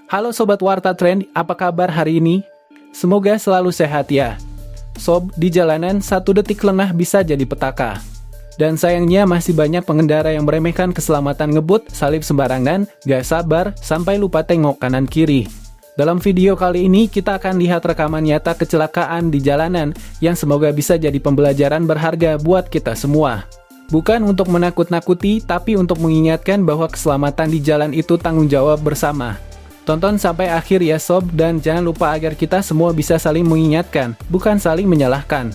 Halo Sobat Warta Trend, apa kabar hari ini? Semoga selalu sehat ya. Sob, di jalanan 1 detik lengah bisa jadi petaka. Dan sayangnya masih banyak pengendara yang meremehkan keselamatan ngebut, salip sembarangan, gak sabar, sampai lupa tengok kanan kiri. Dalam video kali ini kita akan lihat rekaman nyata kecelakaan di jalanan yang semoga bisa jadi pembelajaran berharga buat kita semua. Bukan untuk menakut-nakuti, tapi untuk mengingatkan bahwa keselamatan di jalan itu tanggung jawab bersama. Tonton sampai akhir ya sob, dan jangan lupa agar kita semua bisa saling mengingatkan, bukan saling menyalahkan.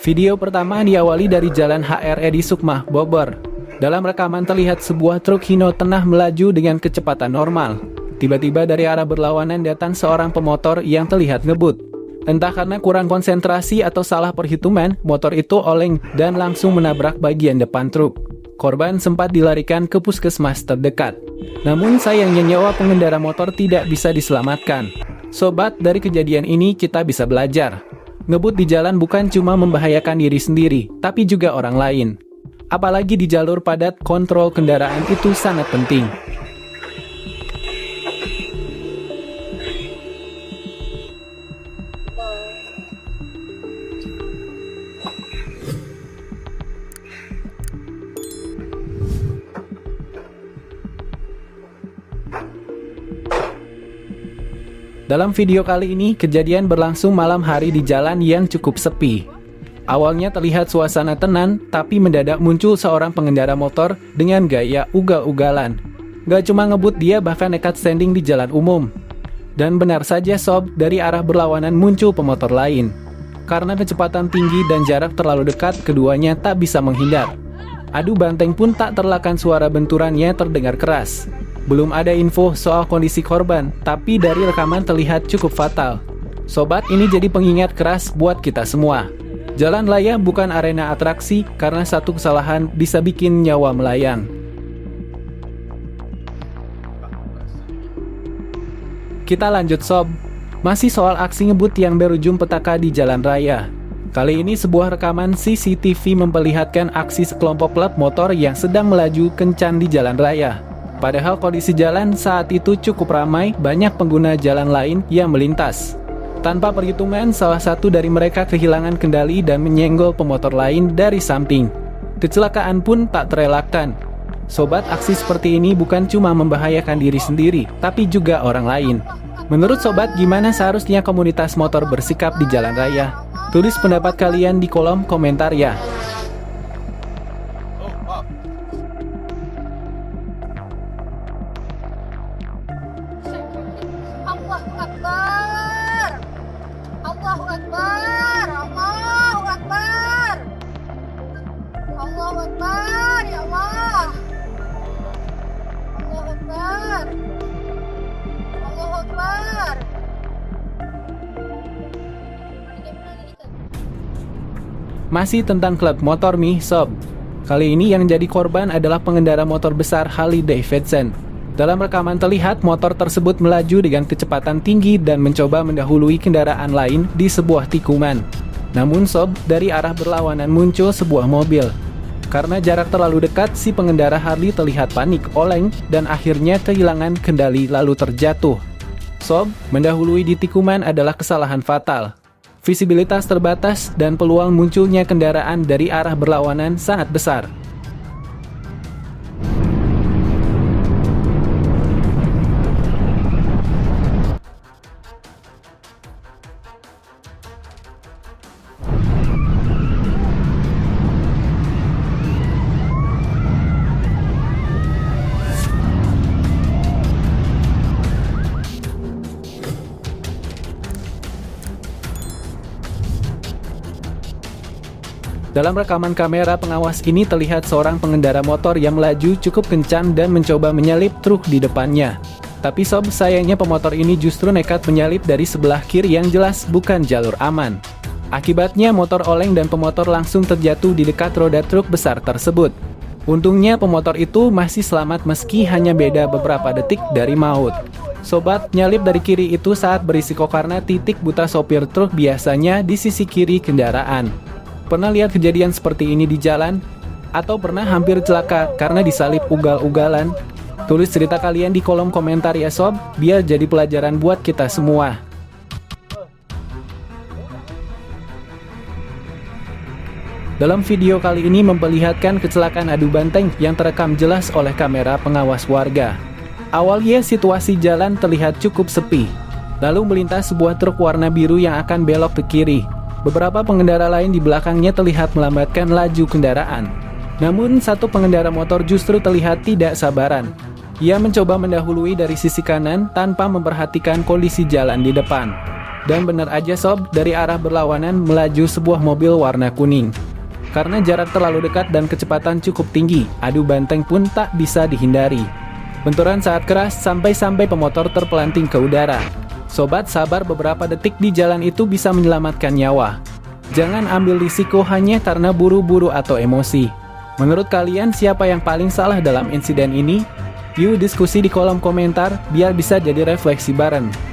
Video pertama diawali dari Jalan HRE di Sukma, Bogor. Dalam rekaman terlihat sebuah truk Hino tengah melaju dengan kecepatan normal. Tiba-tiba dari arah berlawanan datang seorang pemotor yang terlihat ngebut. Entah karena kurang konsentrasi atau salah perhitungan, motor itu oleng dan langsung menabrak bagian depan truk. Korban sempat dilarikan ke puskesmas terdekat. Namun sayangnya nyawa pengendara motor tidak bisa diselamatkan. Sobat, dari kejadian ini kita bisa belajar. Ngebut di jalan bukan cuma membahayakan diri sendiri, tapi juga orang lain. Apalagi di jalur padat, kontrol kendaraan itu sangat penting. Dalam video kali ini, kejadian berlangsung malam hari di jalan yang cukup sepi. Awalnya terlihat suasana tenang, tapi mendadak muncul seorang pengendara motor dengan gaya ugal-ugalan. Gak cuma ngebut, dia bahkan nekat standing di jalan umum. Dan benar saja sob, dari arah berlawanan muncul pemotor lain. Karena kecepatan tinggi dan jarak terlalu dekat, keduanya tak bisa menghindar. Adu banteng pun tak terelakkan, suara benturannya terdengar keras. Belum ada info soal kondisi korban, tapi dari rekaman terlihat cukup fatal. Sobat, ini jadi pengingat keras buat kita semua. Jalan raya bukan arena atraksi, karena satu kesalahan bisa bikin nyawa melayang. Kita lanjut sob. Masih soal aksi ngebut yang berujung petaka di jalan raya. Kali ini sebuah rekaman CCTV memperlihatkan aksi sekelompok klub motor yang sedang melaju kencang di jalan raya. Padahal kondisi jalan saat itu cukup ramai, banyak pengguna jalan lain yang melintas. Tanpa perhitungan, salah satu dari mereka kehilangan kendali dan menyenggol pemotor lain dari samping. Kecelakaan pun tak terelakkan. Sobat, aksi seperti ini bukan cuma membahayakan diri sendiri, tapi juga orang lain. Menurut sobat, gimana seharusnya komunitas motor bersikap di jalan raya? Tulis pendapat kalian di kolom komentar ya. Allahu Akbar. Allahu Akbar. Allahu Akbar. Allahu Akbar, ya Allah. Allahu Akbar. Allahu Akbar. Masih tentang klub motor nih sob. Kali ini yang jadi korban adalah pengendara motor besar Harley Davidson. Dalam rekaman terlihat motor tersebut melaju dengan kecepatan tinggi dan mencoba mendahului kendaraan lain di sebuah tikungan. Namun sob, dari arah berlawanan muncul sebuah mobil. Karena jarak terlalu dekat, si pengendara Harley terlihat panik, oleng, dan akhirnya kehilangan kendali lalu terjatuh. Sob, mendahului di tikungan adalah kesalahan fatal. Visibilitas terbatas dan peluang munculnya kendaraan dari arah berlawanan sangat besar. Dalam rekaman kamera pengawas ini terlihat seorang pengendara motor yang melaju cukup kencang dan mencoba menyalip truk di depannya. Tapi sob, sayangnya pemotor ini justru nekat menyalip dari sebelah kiri yang jelas bukan jalur aman. Akibatnya motor oleng dan pemotor langsung terjatuh di dekat roda truk besar tersebut. Untungnya pemotor itu masih selamat meski hanya beda beberapa detik dari maut. Sobat, nyalip dari kiri itu saat berisiko karena titik buta sopir truk biasanya di sisi kiri kendaraan. Pernah lihat kejadian seperti ini di jalan? Atau pernah hampir celaka karena disalip ugal-ugalan? Tulis cerita kalian di kolom komentar ya sob, biar jadi pelajaran buat kita semua. Dalam video kali ini memperlihatkan kecelakaan adu banteng yang terekam jelas oleh kamera pengawas warga. Awalnya situasi jalan terlihat cukup sepi. Lalu melintas sebuah truk warna biru yang akan belok ke kiri. Beberapa pengendara lain di belakangnya terlihat melambatkan laju kendaraan. Namun satu pengendara motor justru terlihat tidak sabaran. Ia mencoba mendahului dari sisi kanan tanpa memperhatikan kondisi jalan di depan. Dan benar aja sob, dari arah berlawanan melaju sebuah mobil warna kuning. Karena jarak terlalu dekat dan kecepatan cukup tinggi, adu banteng pun tak bisa dihindari. Benturan saat keras sampai-sampai pemotor terpelanting ke udara. Sobat, sabar, beberapa detik di jalan itu bisa menyelamatkan nyawa. Jangan ambil risiko hanya karena buru-buru atau emosi. Menurut kalian siapa yang paling salah dalam insiden ini? Yuk diskusi di kolom komentar biar bisa jadi refleksi bareng.